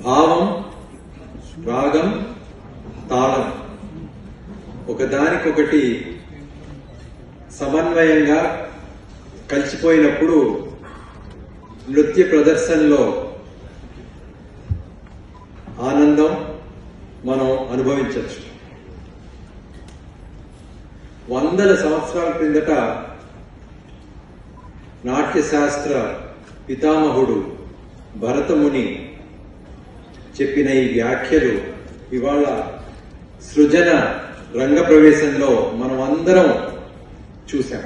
భావం, రాగం, తాళం ఒకదానికొకటి సమన్వయంగా కలిసిపోయినప్పుడు నృత్య ప్రదర్శనలో ఆనందం మనం అనుభవించవచ్చు. వందల సంవత్సరాల క్రిందట నాట్యశాస్త్ర పితామహుడు భరతముని చెప్పిన ఈ వ్యాఖ్యలు ఇవాళ సృజన రంగ ప్రవేశంలో మనం అందరం చూశాం.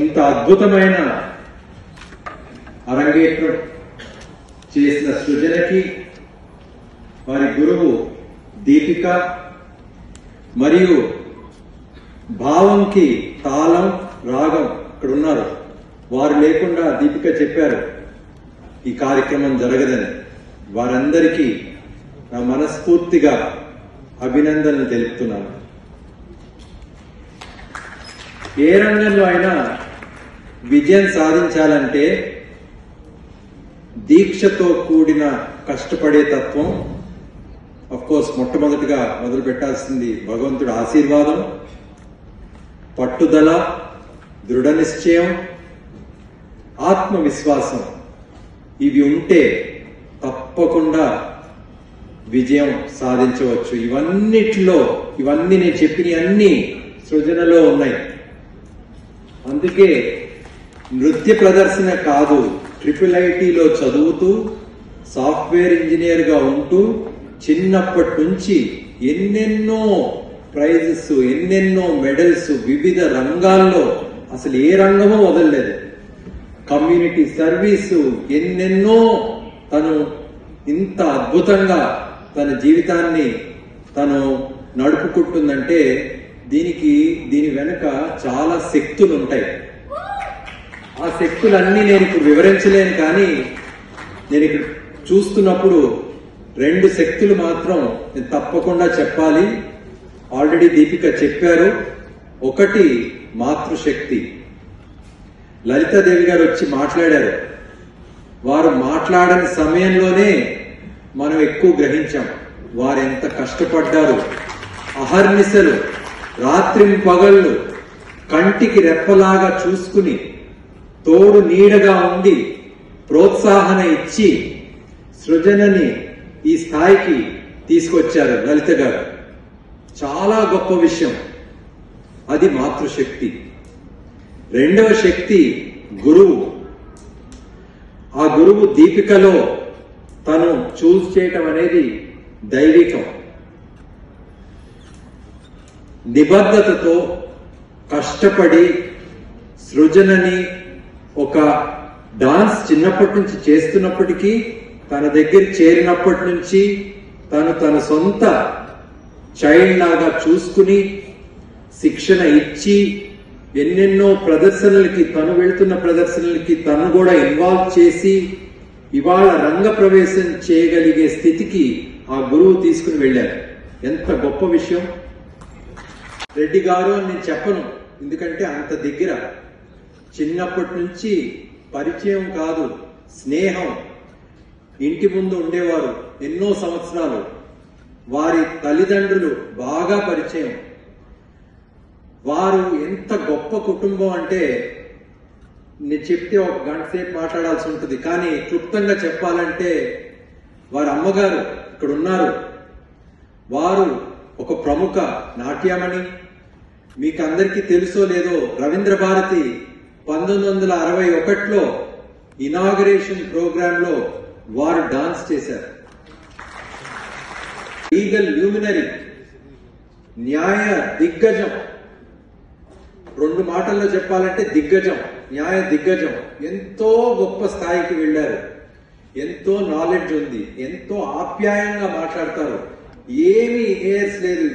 ఇంత అద్భుతమైన అరంగేట్రం చేసిన సృజనకి వారి గురువు దీపిక మరియు భావంకి తాళం, రాగం ఇక్కడ ఉన్నారు. వారు లేకుండా దీపిక చెప్పారు ఈ కార్యక్రమం జరగదని. వారందరికీ నా మనస్ఫూర్తిగా అభినందనలు తెలుపుతున్నాను. ఏ రంగంలో అయినా విజయం సాధించాలంటే దీక్షతో కూడిన కష్టపడే తత్వం, అఫ్కోర్స్ మొట్టమొదటిగా మొదలు పెట్టాల్సింది భగవంతుడి ఆశీర్వాదం, పట్టుదల, దృఢ నిశ్చయం, ఆత్మవిశ్వాసం ఇవి ఉంటే తప్పకుండా విజయం సాధించవచ్చు. ఇవన్నీ నేను చెప్పిన అన్ని సృజనలో ఉన్నాయి. అందుకే నృత్య ప్రదర్శన కాదు, IIITలో చదువుతూ సాఫ్ట్వేర్ ఇంజనీర్ గా ఉంటూ చిన్నప్పటి నుంచి ఎన్నెన్నో ప్రైజెస్, ఎన్నెన్నో మెడల్స్ వివిధ రంగాల్లో, అసలు ఏ రంగమో వదలలేదు. కమ్యూనిటీ సర్వీసు ఎన్నెన్నో, తను ఇంత అద్భుతంగా తన జీవితాన్ని తను నడుపుకుంటుందంటే దీని వెనుక చాలా శక్తులు ఉంటాయి. ఆ శక్తులన్నీ నేను ఇప్పుడు వివరించలేను, కానీ నేను ఇక్కడ చూస్తున్నప్పుడు 2 శక్తులు మాత్రం నేను తప్పకుండా చెప్పాలి. ఆల్రెడీ దీపిక చెప్పారు. ఒకటి మాతృశక్తి. లలితాదేవి గారు వచ్చి మాట్లాడారు. వారు మాట్లాడని సమయంలోనే మనం ఎక్కువ గ్రహించాం వారు ఎంత కష్టపడ్డారు. అహర్నిశలు, రాత్రింపగళ్ళు కంటికి రెప్పలాగా చూసుకుని తోడు నీడగా ఉండి ప్రోత్సాహన ఇచ్చి సృజనని ఈ స్థాయికి తీసుకొచ్చారు లలిత గారు. చాలా గొప్ప విషయం. అది మాతృశక్తి. రెండవ శక్తి గురువు. ఆ గురువు దీపికలో తను చూస్ చేయటం అనేది దైవికం. నిబద్ధతతో కష్టపడి సృజనని ఒక డాన్స్ చిన్నప్పటి నుంచి చేస్తున్నప్పటికీ తన దగ్గర చేరినప్పటి నుంచి తన సొంత చైల్డ్ లాగా చూసుకుని శిక్షణ ఇచ్చి ఎన్నెన్నో ప్రదర్శనలకి, తను వెళ్తున్న ప్రదర్శనలకి తను కూడా ఇన్వాల్వ్ చేసి ఇవాళ రంగ ప్రవేశం చేయగలిగే స్థితికి ఆ గురువు తీసుకుని వెళ్ళారు. ఎంత గొప్ప విషయం. రెడ్డి గారు అని నేను చెప్పను, ఎందుకంటే అంత దగ్గర, చిన్నప్పటి నుంచి పరిచయం కాదు, స్నేహం. ఇంటి ముందు ఉండేవారు ఎన్నో సంవత్సరాలు. వారి తల్లిదండ్రులు బాగా పరిచయం. వారు ఎంత గొప్ప కుటుంబం అంటే నేను చెప్తే ఒక గంట సేపు మాట్లాడాల్సి ఉంటుంది, కానీ క్లుప్తంగా చెప్పాలంటే వారి అమ్మగారు ఇక్కడ ఉన్నారు. వారు ఒక ప్రముఖ నాట్యమణి. మీకు అందరికీ తెలుసో లేదో, రవీంద్ర భారతి 1961లో ఇనాగరేషన్ ప్రోగ్రామ్ లో వారు డాన్స్ చేశారు. లీగల్ ల్యూమినరీ, న్యాయ దిగ్గజం. 2 మాటల్లో చెప్పాలంటే దిగ్గజం, న్యాయ దిగ్గజం. ఎంతో గొప్ప స్థాయికి వెళ్లారు. ఎంతో నాలెడ్జ్ ఉంది, ఎంతో ఆప్యాయంగా మాట్లాడతారు. ఏమీ ఏర్స్ లేదు.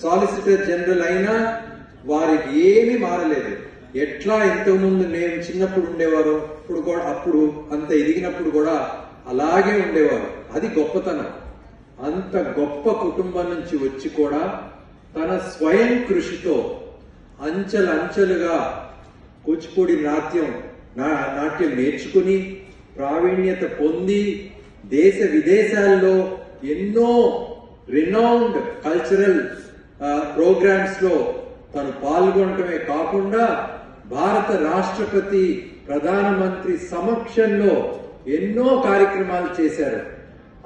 సాలిసిటర్ జనరల్ అయినా వారికి ఏమీ మారలేదు. ఎట్లా ఇంతకుముందు నేను చిన్నప్పుడు ఉండేవారు, అప్పుడు అంత ఎదిగినప్పుడు కూడా అలాగే ఉండేవారు. అది గొప్పతనం. అంత గొప్ప కుటుంబం నుంచి వచ్చి కూడా తన స్వయం కృషితో అంచెలంచెలుగా కూచిపూడి నాట్యం నేర్చుకుని ప్రావీణ్యత పొంది దేశ విదేశాల్లో ఎన్నో రినౌండ్ కల్చరల్ ప్రోగ్రామ్స్ లో తను పాల్గొనటమే కాకుండా భారత రాష్ట్రపతి ప్రధానమంత్రి సమక్షంలో ఎన్నో కార్యక్రమాలు చేశారు.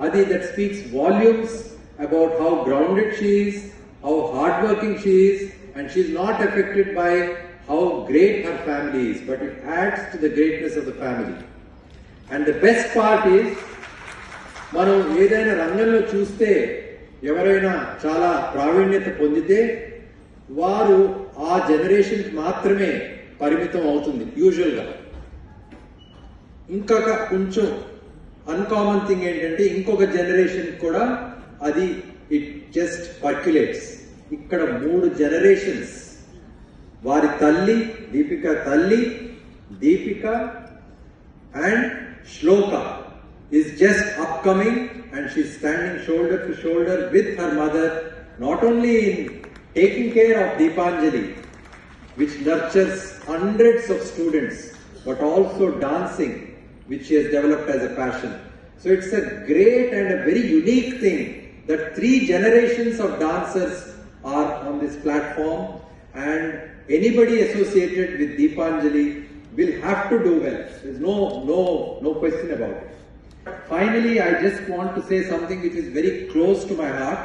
అది that speaks volumes about how grounded she is, how hard working she is, and she is not affected by how great her family is, but it adds to the greatness of the family. And the best part is, మనం ఏదైనా రంగంలో చూస్తే ఎవరైనా చాలా ప్రావీణ్యత పొందితే వారు ఆ జనరేషన్ మాత్రమే పరిమితం అవుతుంది యూజువల్గా. ఇంకొక కొంచెం అన్కామన్ థింగ్ ఏంటంటే ఇంకొక జనరేషన్ కూడా అది ఇట్ జస్ట్ పర్క్యులేట్స్. ఇక్కడ 3 జనరేషన్స్, వారి తల్లి Deepika and Shloka is just upcoming, and she's standing shoulder to shoulder with her mother, not only in taking care of Deepanjali, which nurtures hundreds of students, but also dancing, which she has developed as a passion. So it's a great and a very unique thing that 3 generations of dancers are on this platform, and anybody associated with Deepanjali will have to do well. There's no question about it. Finally, I just want to say something which is very close to my heart.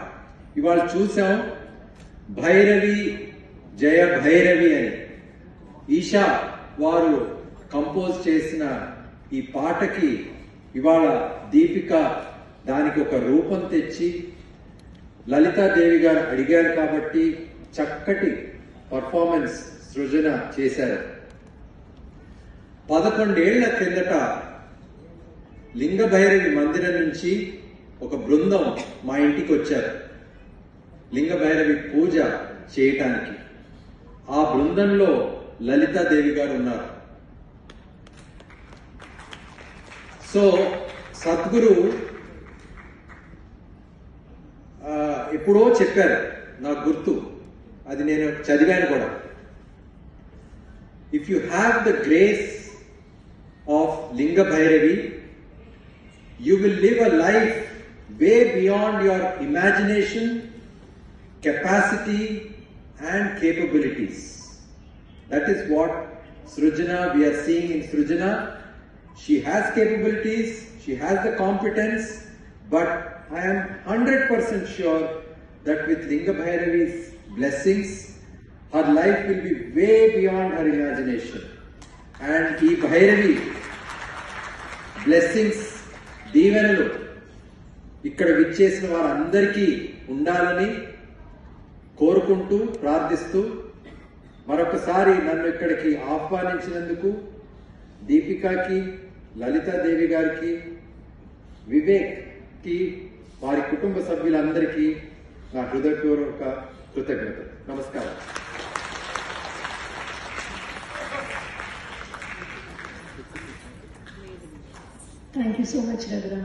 ఇవాళ చూసాం భైరవి జయ భైరవి అని ఈషా వారు compose చేసిన ఈ పాటకి ఇవాళ దీపిక దానికి ఒక రూపం తెచ్చి లలితాదేవి గారు అడిగారు కాబట్టి చక్కటి పర్ఫార్మెన్స్ సృజన చేశారు. 11 ఏళ్ల క్రిందట లింగభైరవి మందిరం నుంచి ఒక బృందం మా ఇంటికి వచ్చారు లింగభైరవి పూజ చేయటానికి. ఆ బృందంలో లలితాదేవి గారు ఉన్నారు. సో సద్గురు ఎప్పుడో చెప్పారు, నాకు గుర్తు, అది నేను చదివాను కూడా. If you have the grace of Lingabhairavi, you will live a life way beyond your imagination, capacity and capabilities. That is what Srujana, we are seeing in Srujana. She has capabilities, she has the competence, but I am 100% sure that with Lingabhairavi's blessings, her life will be way beyond her imagination. And ee Bhairavi blessings, దీవెనలు ఇక్కడ విచ్చేసిన వారందరికీ ఉండాలని కోరుకుంటూ ప్రార్థిస్తూ మరొకసారి నన్ను ఇక్కడికి ఆహ్వానించినందుకు దీపికకి, లలితాదేవి గారికి, వివేక్కి, వారి కుటుంబ సభ్యులందరికీ నా హృదయపూర్వక కృతజ్ఞతలు. నమస్కారం. Thank you so much, Raghuram.